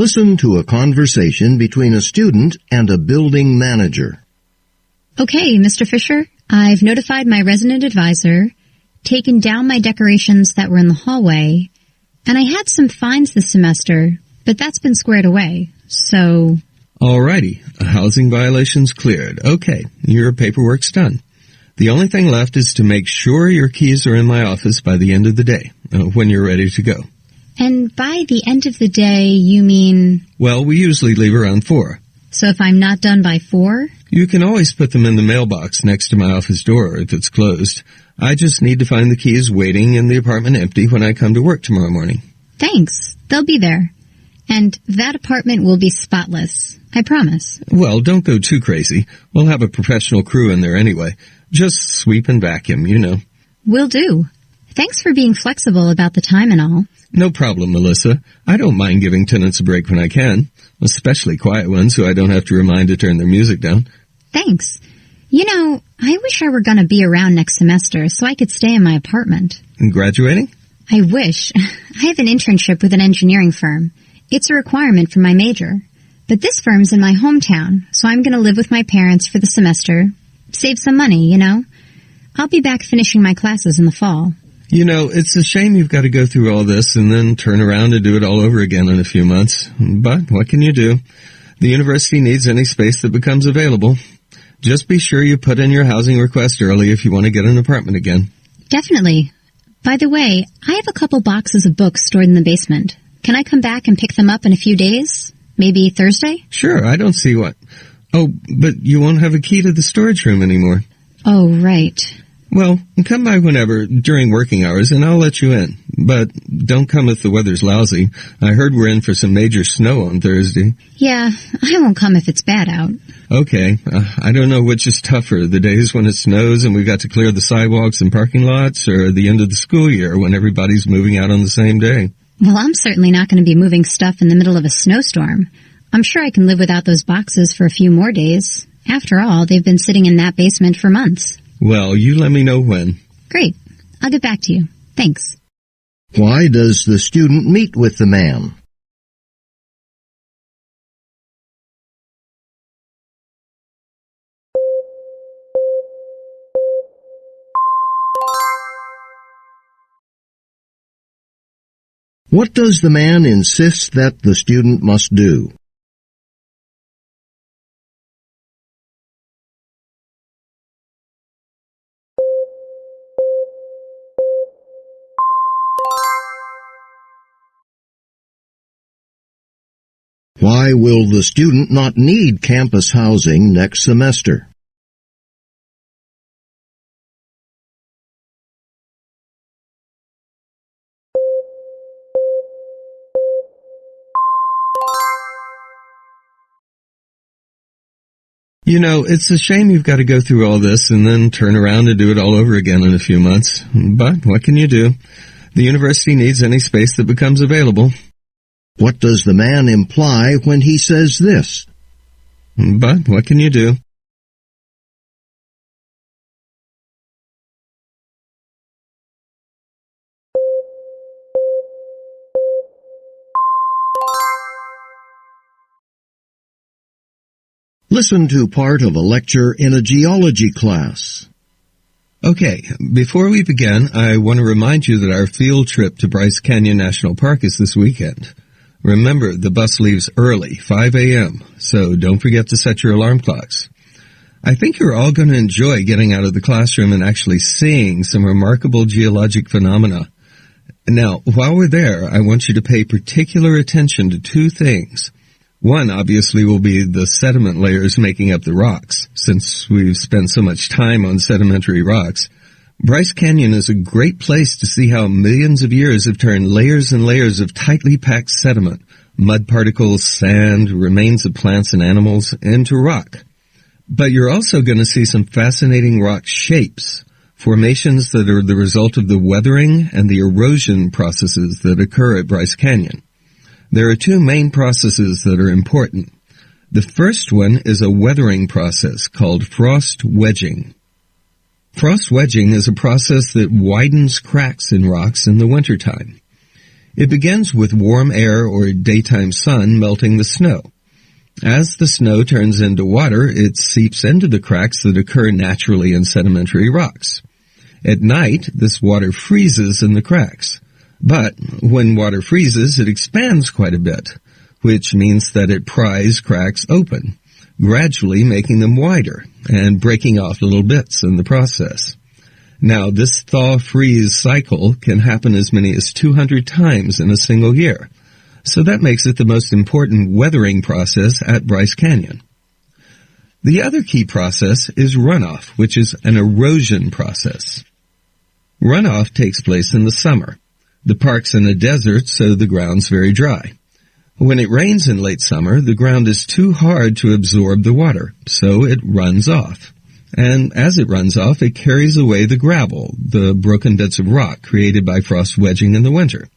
Listen to a conversation between a student and a building manager. Okay, Mr. Fisher, I've notified my resident advisor, taken down my decorations that were in the hallway, and I had some fines this semester, but that's been squared away, so... Alrighty, a housing violation's cleared. Okay, your paperwork's done. The only thing left is to make sure your keys are in my office by the end of the day, when you're ready to go. And by the end of the day, you mean... Well, we usually leave around 4. So if I'm not done by 4? You can always put them in the mailbox next to my office door if it's closed. I just need to find the keys waiting in the apartment empty when I come to work tomorrow morning. Thanks. They'll be there. And that apartment will be spotless. I promise. Well, don't go too crazy. We'll have a professional crew in there anyway. Just sweep and vacuum, you know. Will do. Thanks for being flexible about the time and all. No problem, Melissa. I don't mind giving tenants a break when I can, especially quiet ones who I don't have to remind to turn their music down. Thanks. You know, I wish I were going to be around next semester so I could stay in my apartment. And graduating? I wish. I have an internship with an engineering firm. It's a requirement for my major. But this firm's in my hometown, so I'm going to live with my parents for the semester. Save some money, you know. I'll be back finishing my classes in the fall. You know, it's a shame you've got to go through all this and then turn around and do it all over again in a few months. But what can you do? The university needs any space that becomes available. Just be sure you put in your housing request early if you want to get an apartment again. Definitely. By the way, I have a couple boxes of books stored in the basement. Can I come back and pick them up in a few days? Maybe Thursday? Sure, I don't see what. Oh, but you won't have a key to the storage room anymore. Oh, right. Well, come by whenever, during working hours, and I'll let you in. But don't come if the weather's lousy. I heard we're in for some major snow on Thursday. Yeah, I won't come if it's bad out. Okay, I don't know which is tougher, the days when it snows and we've got to clear the sidewalks and parking lots, or the end of the school year when everybody's moving out on the same day. Well, I'm certainly not going to be moving stuff in the middle of a snowstorm. I'm sure I can live without those boxes for a few more days. After all, they've been sitting in that basement for months. Well, you let me know when. Great. I'll get back to you. Thanks. Why does the student meet with the man? What does the man insist that the student must do? Why will the student not need campus housing next semester? You know, it's a shame you've got to go through all this and then turn around and do it all over again in a few months. But what can you do? The university needs any space that becomes available. What does the man imply when he says this? But what can you do? Listen to part of a lecture in a geology class. Okay, before we begin, I want to remind you that our field trip to Bryce Canyon National Park is this weekend. Remember, the bus leaves early, 5 a.m., so don't forget to set your alarm clocks. I think you're all going to enjoy getting out of the classroom and actually seeing some remarkable geologic phenomena. Now, while we're there, I want you to pay particular attention to two things. One, obviously, will be the sediment layers making up the rocks, since we've spent so much time on sedimentary rocks. Bryce Canyon is a great place to see how millions of years have turned layers and layers of tightly packed sediment, mud particles, sand, remains of plants and animals, into rock. But you're also going to see some fascinating rock shapes, formations that are the result of the weathering and the erosion processes that occur at Bryce Canyon. There are two main processes that are important. The first one is a weathering process called frost wedging. Frost wedging is a process that widens cracks in rocks in the wintertime. It begins with warm air or daytime sun melting the snow. As the snow turns into water, it seeps into the cracks that occur naturally in sedimentary rocks. At night, this water freezes in the cracks. But when water freezes, it expands quite a bit, which means that it pries cracks open, gradually making them wider and breaking off little bits in the process. Now, this thaw-freeze cycle can happen as many as 200 times in a single year, so that makes it the most important weathering process at Bryce Canyon. The other key process is runoff, which is an erosion process. Runoff takes place in the summer. The park's in a desert, so the ground's very dry. When it rains in late summer, the ground is too hard to absorb the water, so it runs off. And as it runs off, it carries away the gravel, the broken bits of rock created by frost wedging in the winter.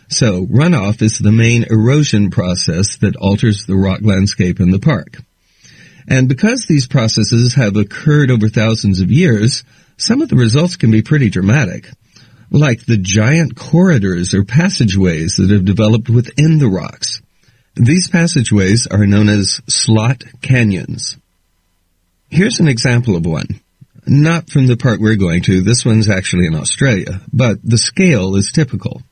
So runoff is the main erosion process that alters the rock landscape in the park. And because these processes have occurred over thousands of years, some of the results can be pretty dramatic, like the giant corridors or passageways that have developed within the rocks. These passageways are known as slot canyons. Here's an example of one. Not from the park we're going to, this one's actually in Australia, but the scale is typical.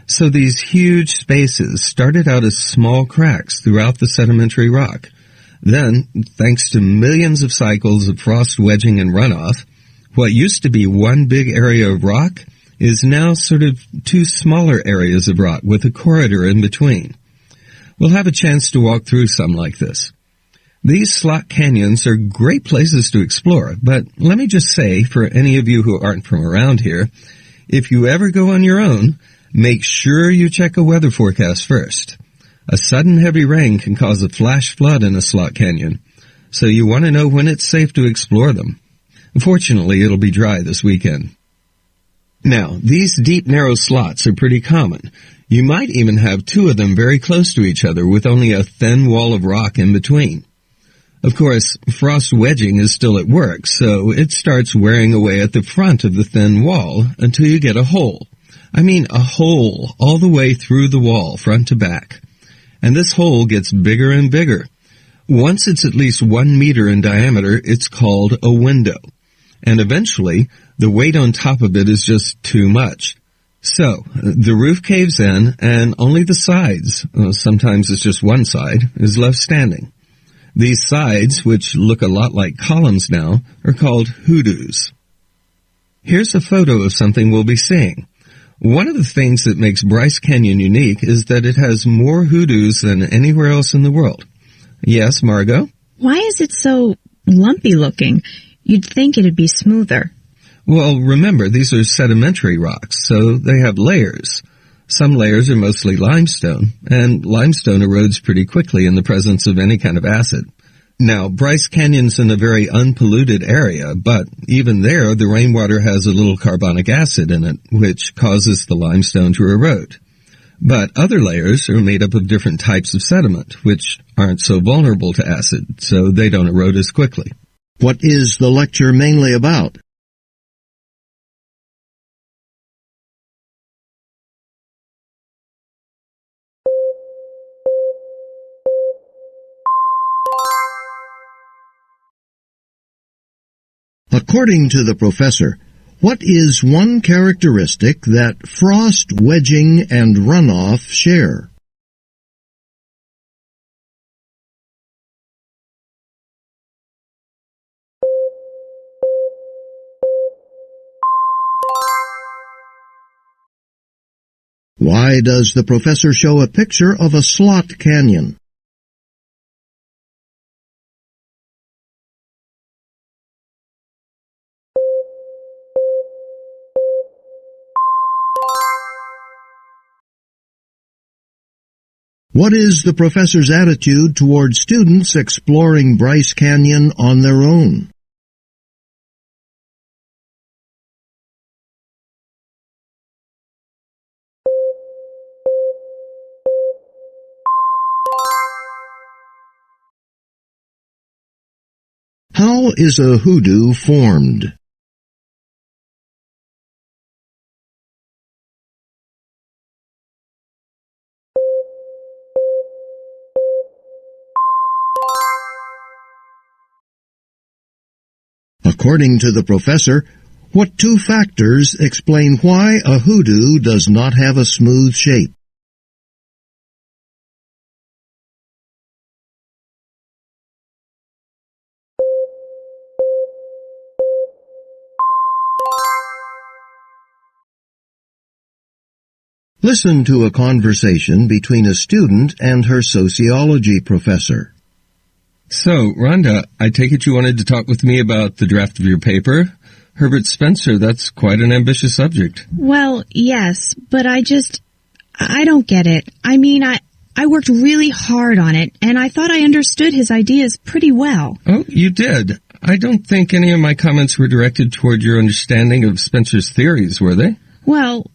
So these huge spaces started out as small cracks throughout the sedimentary rock. Then, thanks to millions of cycles of frost wedging and runoff, what used to be one big area of rock is now sort of two smaller areas of rock with a corridor in between. We'll have a chance to walk through some like this. These slot canyons are great places to explore, but let me just say, for any of you who aren't from around here, if you ever go on your own, make sure you check a weather forecast first. A sudden heavy rain can cause a flash flood in a slot canyon, so you want to know when it's safe to explore them. Fortunately, it'll be dry this weekend. Now, these deep, narrow slots are pretty common. You might even have two of them very close to each other with only a thin wall of rock in between. Of course, frost wedging is still at work, so it starts wearing away at the front of the thin wall until you get a hole. I mean a hole all the way through the wall, front to back. And this hole gets bigger and bigger. Once it's at least 1 meter in diameter, it's called a window. And eventually, the weight on top of it is just too much. So, the roof caves in, and only the sides, sometimes it's just one side, is left standing. These sides, which look a lot like columns now, are called hoodoos. Here's a photo of something we'll be seeing. One of the things that makes Bryce Canyon unique is that it has more hoodoos than anywhere else in the world. Yes, Margot? Why is it so lumpy looking? You'd think it'd be smoother. Well, remember, these are sedimentary rocks, so they have layers. Some layers are mostly limestone, and limestone erodes pretty quickly in the presence of any kind of acid. Now, Bryce Canyon's in a very unpolluted area, but even there, the rainwater has a little carbonic acid in it, which causes the limestone to erode. But other layers are made up of different types of sediment, which aren't so vulnerable to acid, so they don't erode as quickly. What is the lecture mainly about? According to the professor, what is one characteristic that frost wedging and runoff share? Why does the professor show a picture of a slot canyon? What is the professor's attitude toward students exploring Bryce Canyon on their own? How is a hoodoo formed? According to the professor, what two factors explain why a hoodoo does not have a smooth shape? Listen to a conversation between a student and her sociology professor. So, Rhonda, I take it you wanted to talk with me about the draft of your paper? Herbert Spencer, that's quite an ambitious subject. Well, yes, but I don't get it. I mean, I worked really hard on it, and I thought I understood his ideas pretty well. Oh, you did. I don't think any of my comments were directed toward your understanding of Spencer's theories, were they? Well,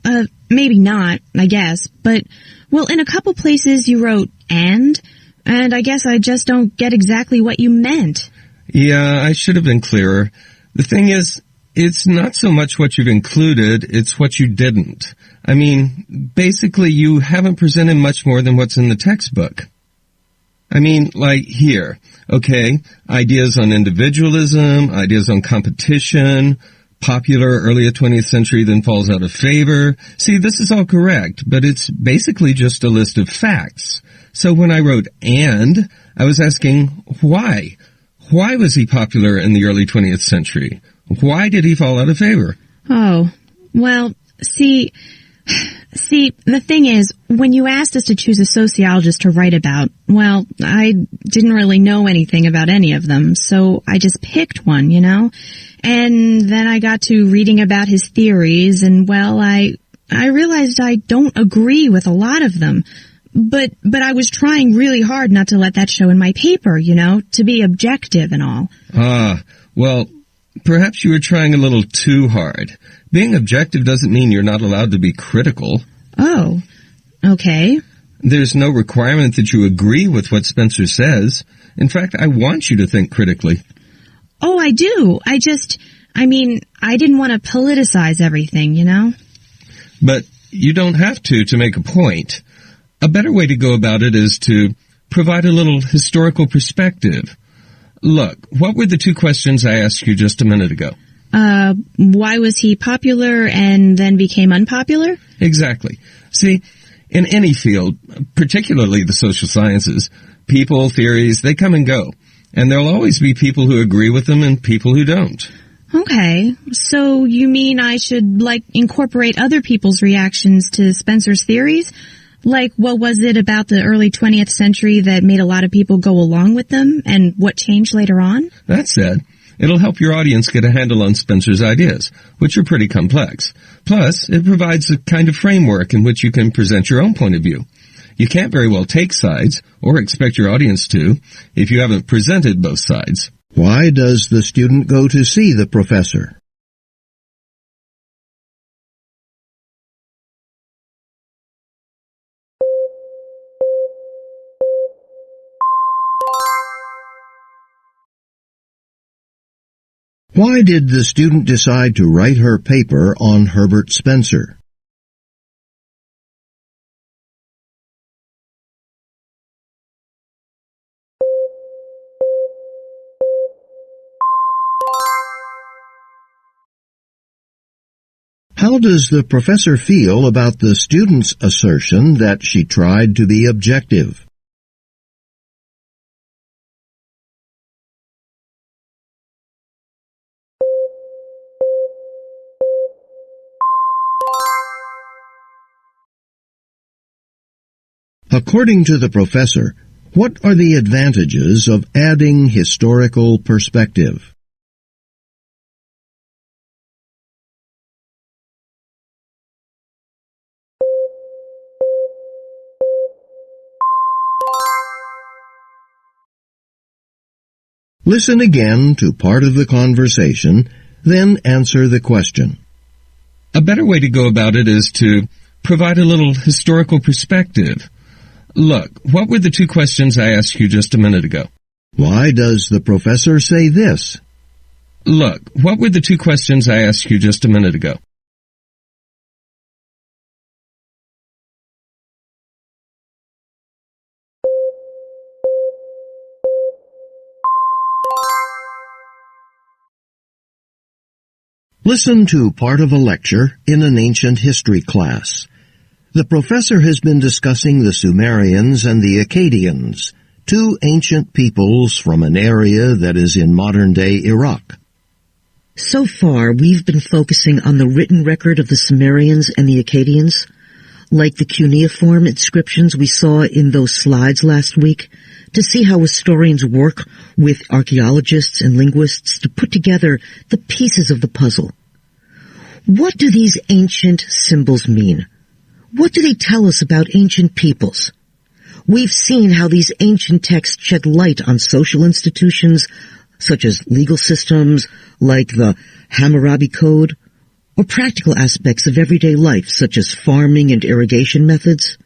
maybe not, I guess, but, well, in a couple places you wrote and I guess I just don't get exactly what you meant. Yeah, I should have been clearer. The thing is, it's not so much what you've included, it's what you didn't. I mean, basically you haven't presented much more than what's in the textbook. I mean, like here, okay, ideas on individualism, ideas on competition, popular early 20th century then falls out of favor. See, this is all correct, but it's basically just a list of facts. So when I wrote and, I was asking why? Why was he popular in the early 20th century? Why did he fall out of favor? Oh, well, see, the thing is, when you asked us to choose a sociologist to write about, well, I didn't really know anything about any of them, so I just picked one, you know? And then I got to reading about his theories, and well, I realized I don't agree with a lot of them. But I was trying really hard not to let that show in my paper, you know, to be objective and all. Ah, well, perhaps you were trying a little too hard. Being objective doesn't mean you're not allowed to be critical. Oh, okay. There's no requirement that you agree with what Spencer says. In fact, I want you to think critically. Oh, I do. I didn't want to politicize everything, you know? But you don't have to make a point. A better way to go about it is to provide a little historical perspective. Look, what were the two questions I asked you just a minute ago? Why was he popular and then became unpopular? Exactly. See, in any field, particularly the social sciences, people, theories, they come and go. And there'll always be people who agree with them and people who don't. Okay, so you mean I should, incorporate other people's reactions to Spencer's theories? Like, what was it about the early 20th century that made a lot of people go along with them, and what changed later on? That said, it'll help your audience get a handle on Spencer's ideas, which are pretty complex. Plus, it provides a kind of framework in which you can present your own point of view. You can't very well take sides, or expect your audience to, if you haven't presented both sides. Why does the student go to see the professor? Why did the student decide to write her paper on Herbert Spencer? How does the professor feel about the student's assertion that she tried to be objective? According to the professor, what are the advantages of adding historical perspective? Listen again to part of the conversation, then answer the question. A better way to go about it is to provide a little historical perspective. Look, what were the two questions I asked you just a minute ago? Why does the professor say this? Look, what were the two questions I asked you just a minute ago? Listen to part of a lecture in an ancient history class. The professor has been discussing the Sumerians and the Akkadians, two ancient peoples from an area that is in modern-day Iraq. So far, we've been focusing on the written record of the Sumerians and the Akkadians, like the cuneiform inscriptions we saw in those slides last week, to see how historians work with archaeologists and linguists to put together the pieces of the puzzle. What do these ancient symbols mean? What do they tell us about ancient peoples? We've seen how these ancient texts shed light on social institutions, such as legal systems, like the Hammurabi Code, or practical aspects of everyday life, such as farming and irrigation methods,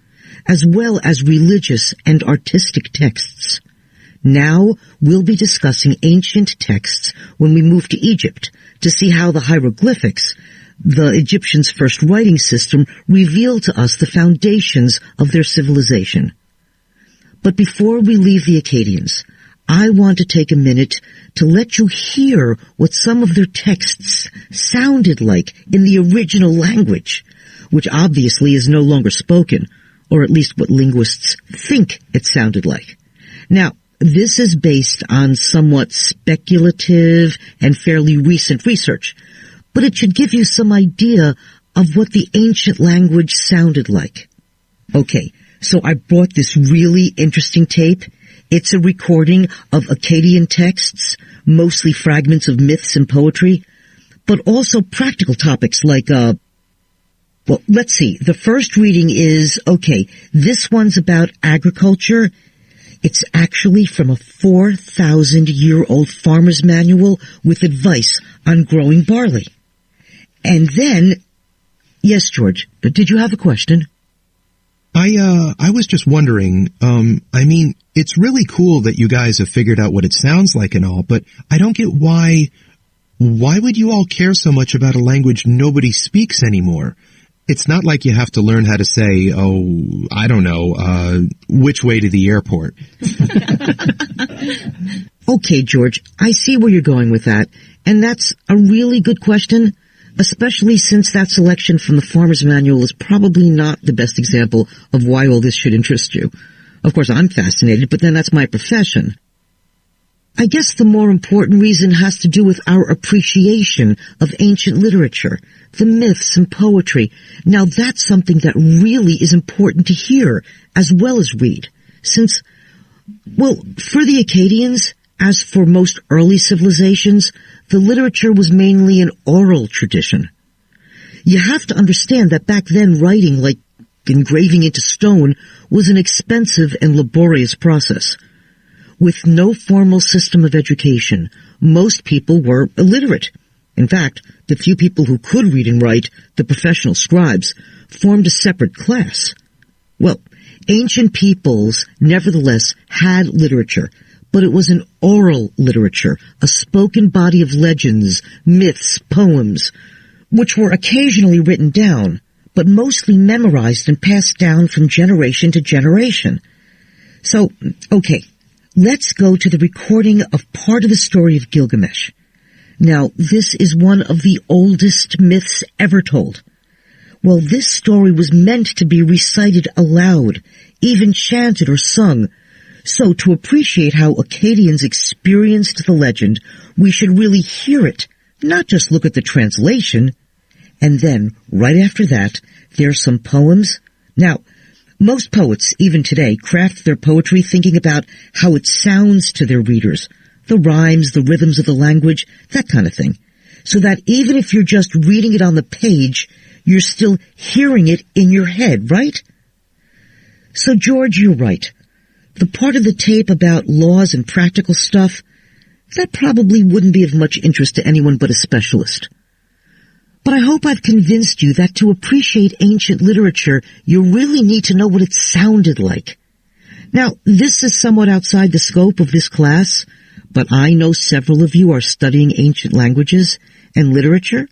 as well as religious and artistic texts. Now we'll be discussing ancient texts when we move to Egypt to see how the hieroglyphics, the Egyptians' first writing system, reveal to us the foundations of their civilization. But before we leave the Akkadians, I want to take a minute to let you hear what some of their texts sounded like in the original language, which obviously is no longer spoken, or at least what linguists think it sounded like. Now, this is based on somewhat speculative and fairly recent research, but it should give you some idea of what the ancient language sounded like. Okay, so I brought this really interesting tape. It's a recording of Akkadian texts, mostly fragments of myths and poetry, but also practical topics like, well, let's see. The first reading is, okay, this one's about agriculture. It's actually from a 4,000-year-old farmer's manual with advice on growing barley. And then, yes, George, did you have a question? I was just wondering, it's really cool that you guys have figured out what it sounds like and all, but I don't get why would you all care so much about a language nobody speaks anymore? It's not like you have to learn how to say, which way to the airport. Okay, George, I see where you're going with that, and that's a really good question, especially since that selection from the Farmer's Manual is probably not the best example of why all this should interest you. Of course, I'm fascinated, but then that's my profession. I guess the more important reason has to do with our appreciation of ancient literature, the myths and poetry. Now that's something that really is important to hear as well as read, since, well, for the Akkadians, as for most early civilizations, the literature was mainly an oral tradition. You have to understand that back then writing, like engraving into stone, was an expensive and laborious process. With no formal system of education, most people were illiterate. In fact, the few people who could read and write, the professional scribes, formed a separate class. Well, ancient peoples nevertheless had literature, but it was an oral literature, a spoken body of legends, myths, poems, which were occasionally written down, but mostly memorized and passed down from generation to generation. So, okay, let's go to the recording of part of the story of Gilgamesh. Now, this is one of the oldest myths ever told. Well, this story was meant to be recited aloud, even chanted or sung. So to appreciate how Akkadians experienced the legend, we should really hear it, not just look at the translation. And then, right after that, there's some poems. Now, most poets, even today, craft their poetry thinking about how it sounds to their readers, the rhymes, the rhythms of the language, that kind of thing, so that even if you're just reading it on the page, you're still hearing it in your head, right? So, George, you're right. The part of the tape about laws and practical stuff, that probably wouldn't be of much interest to anyone but a specialist. But I hope I've convinced you that to appreciate ancient literature, you really need to know what it sounded like. Now, this is somewhat outside the scope of this class, but I know several of you are studying ancient languages and literature,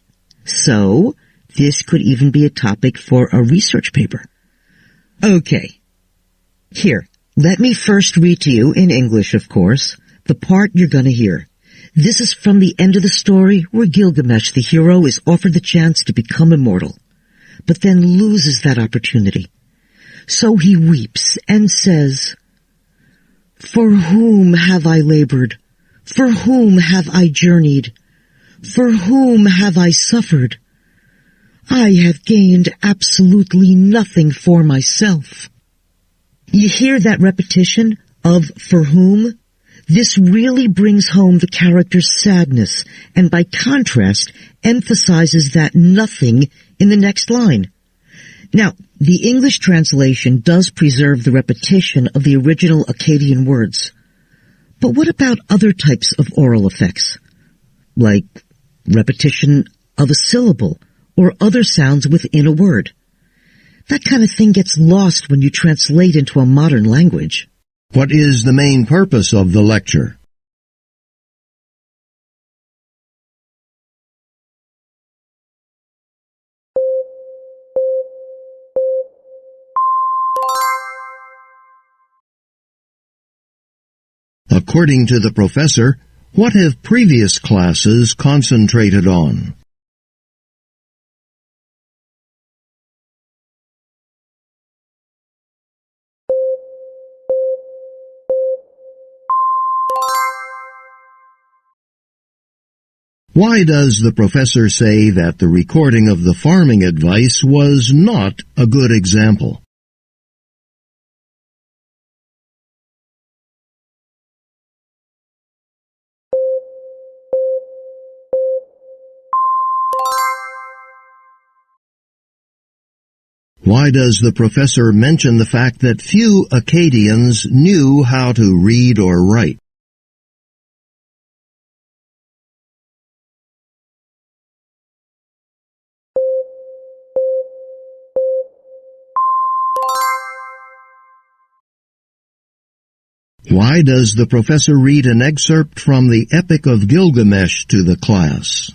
so this could even be a topic for a research paper. Okay. Here, let me first read to you, in English of course, the part you're going to hear. This is from the end of the story where Gilgamesh, the hero, is offered the chance to become immortal, but then loses that opportunity. So he weeps and says, "For whom have I labored? For whom have I journeyed? For whom have I suffered? I have gained absolutely nothing for myself." You hear that repetition of "for whom"? This really brings home the character's sadness, and by contrast, emphasizes that nothing in the next line. Now, the English translation does preserve the repetition of the original Akkadian words. But what about other types of oral effects? Like repetition of a syllable or other sounds within a word. That kind of thing gets lost when you translate into a modern language. What is the main purpose of the lecture? According to the professor, what have previous classes concentrated on? Why does the professor say that the recording of the farming advice was not a good example? Why does the professor mention the fact that few Akkadians knew how to read or write? Why does the professor read an excerpt from the Epic of Gilgamesh to the class?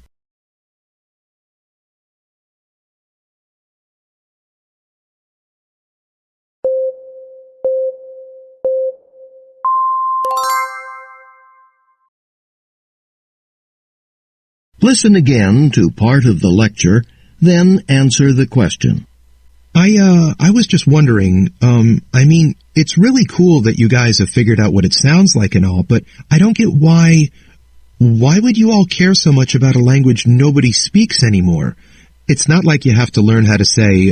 Listen again to part of the lecture, then answer the question. I was just wondering, it's really cool that you guys have figured out what it sounds like and all, but I don't get why would you all care so much about a language nobody speaks anymore? It's not like you have to learn how to say,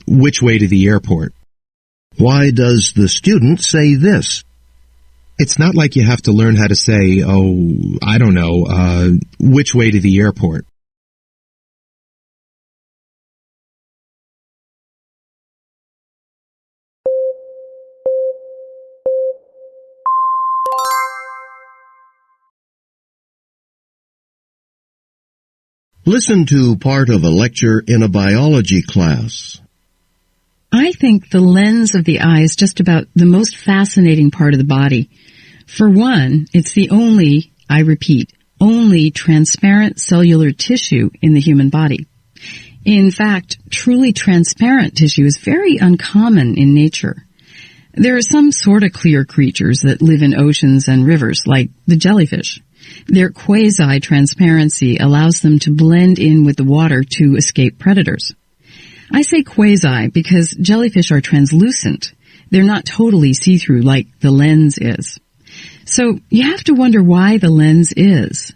which way to the airport. Why does the student say this? It's not like you have to learn how to say, which way to the airport. Listen to part of a lecture in a biology class. I think the lens of the eye is just about the most fascinating part of the body. For one, it's the only, I repeat, only transparent cellular tissue in the human body. In fact, truly transparent tissue is very uncommon in nature. There are some sort of clear creatures that live in oceans and rivers, like the jellyfish. Their quasi-transparency allows them to blend in with the water to escape predators. I say quasi because jellyfish are translucent. They're not totally see-through like the lens is. So you have to wonder why the lens is.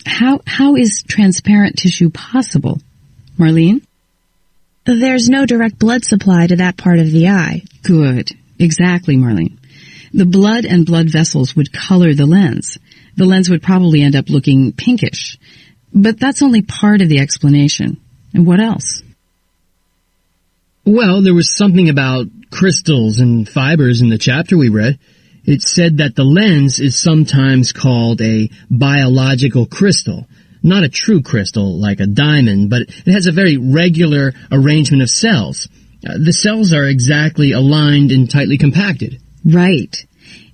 How is transparent tissue possible? Marlene? There's no direct blood supply to that part of the eye. Good. Exactly, Marlene. The blood and blood vessels would color the lens. The lens would probably end up looking pinkish. But that's only part of the explanation. And what else? Well, there was something about crystals and fibers in the chapter we read. It said that the lens is sometimes called a biological crystal. Not a true crystal like a diamond, but it has a very regular arrangement of cells. The cells are exactly aligned and tightly compacted. Right.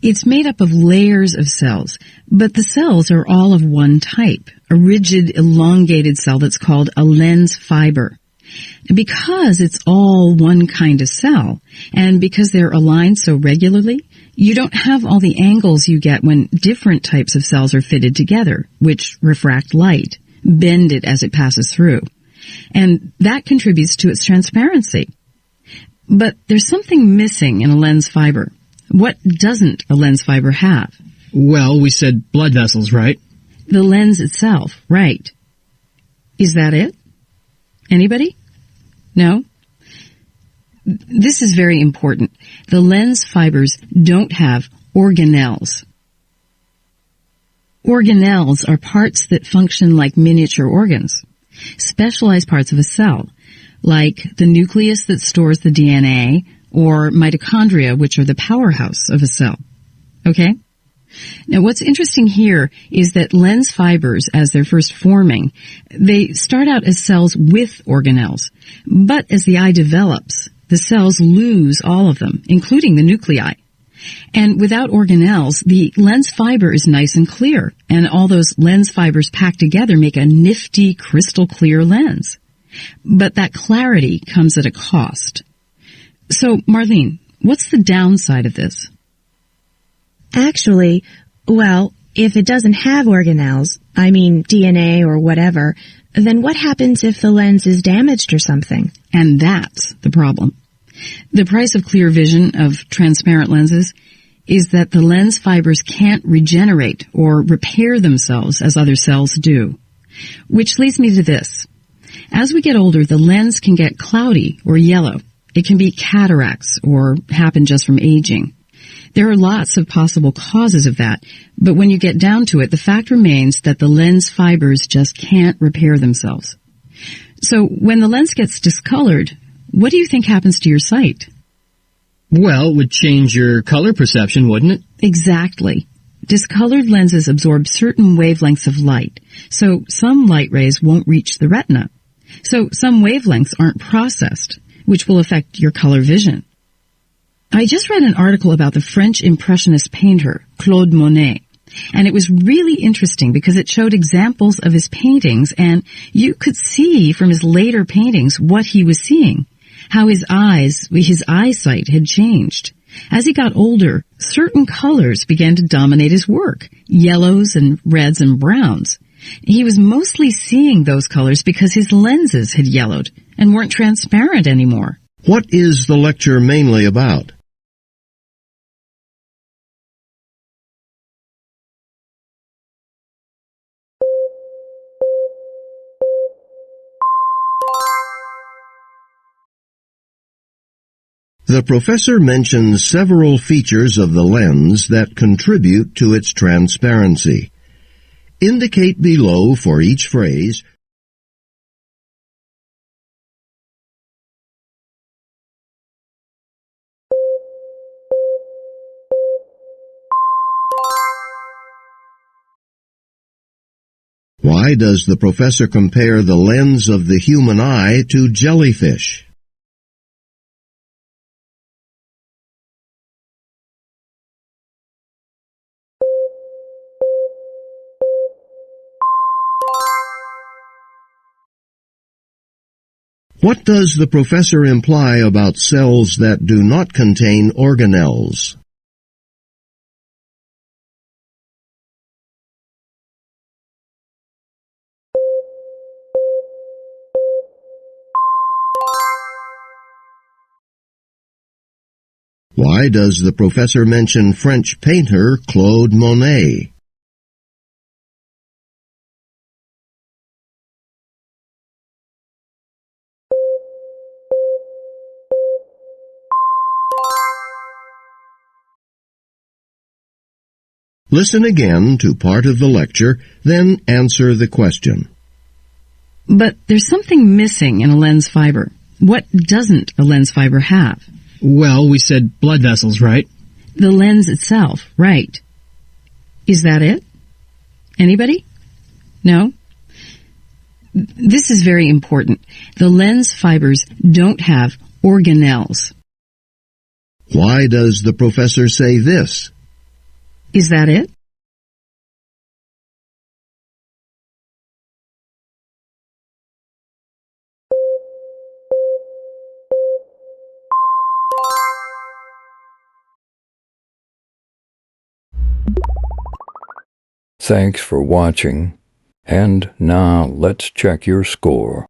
It's made up of layers of cells, but the cells are all of one type, a rigid, elongated cell that's called a lens fiber. Because it's all one kind of cell, and because they're aligned so regularly, you don't have all the angles you get when different types of cells are fitted together, which refract light, bend it as it passes through. And that contributes to its transparency. But there's something missing in a lens fiber. What doesn't a lens fiber have? Well, we said blood vessels, right? The lens itself, right. Is that it? Anybody? No? This is very important. The lens fibers don't have organelles. Organelles are parts that function like miniature organs, specialized parts of a cell, like the nucleus that stores the DNA, or mitochondria, which are the powerhouse of a cell. Okay? Now, what's interesting here is that lens fibers, as they're first forming, they start out as cells with organelles. But as the eye develops, the cells lose all of them, including the nuclei. And without organelles, the lens fiber is nice and clear, and all those lens fibers packed together make a nifty, crystal clear lens. But that clarity comes at a cost. So, Marlene, what's the downside of this? Actually, well, if it doesn't have organelles, I mean DNA or whatever, then what happens if the lens is damaged or something? And that's the problem. The price of clear vision of transparent lenses is that the lens fibers can't regenerate or repair themselves as other cells do. Which leads me to this. As we get older, the lens can get cloudy or yellow. It can be cataracts or happen just from aging. There are lots of possible causes of that, but when you get down to it, the fact remains that the lens fibers just can't repair themselves. So when the lens gets discolored, what do you think happens to your sight? Well, it would change your color perception, wouldn't it? Exactly. Discolored lenses absorb certain wavelengths of light, so some light rays won't reach the retina. So some wavelengths aren't processed, which will affect your color vision. I just read an article about the French Impressionist painter, Claude Monet, and it was really interesting because it showed examples of his paintings, and you could see from his later paintings what he was seeing, how his eyesight had changed. As he got older, certain colors began to dominate his work, yellows and reds and browns. He was mostly seeing those colors because his lenses had yellowed and weren't transparent anymore. What is the lecture mainly about? The professor mentions several features of the lens that contribute to its transparency. Indicate below for each phrase why does the professor compare the lens of the human eye to jellyfish? What does the professor imply about cells that do not contain organelles? Why does the professor mention French painter Claude Monet? Listen again to part of the lecture, then answer the question. But there's something missing in a lens fiber. What doesn't a lens fiber have? Well, we said blood vessels, right? The lens itself, right. Is that it? Anybody? No? This is very important. The lens fibers don't have organelles. Why does the professor say this? Is that it? Thanks for watching, and now let's check your score.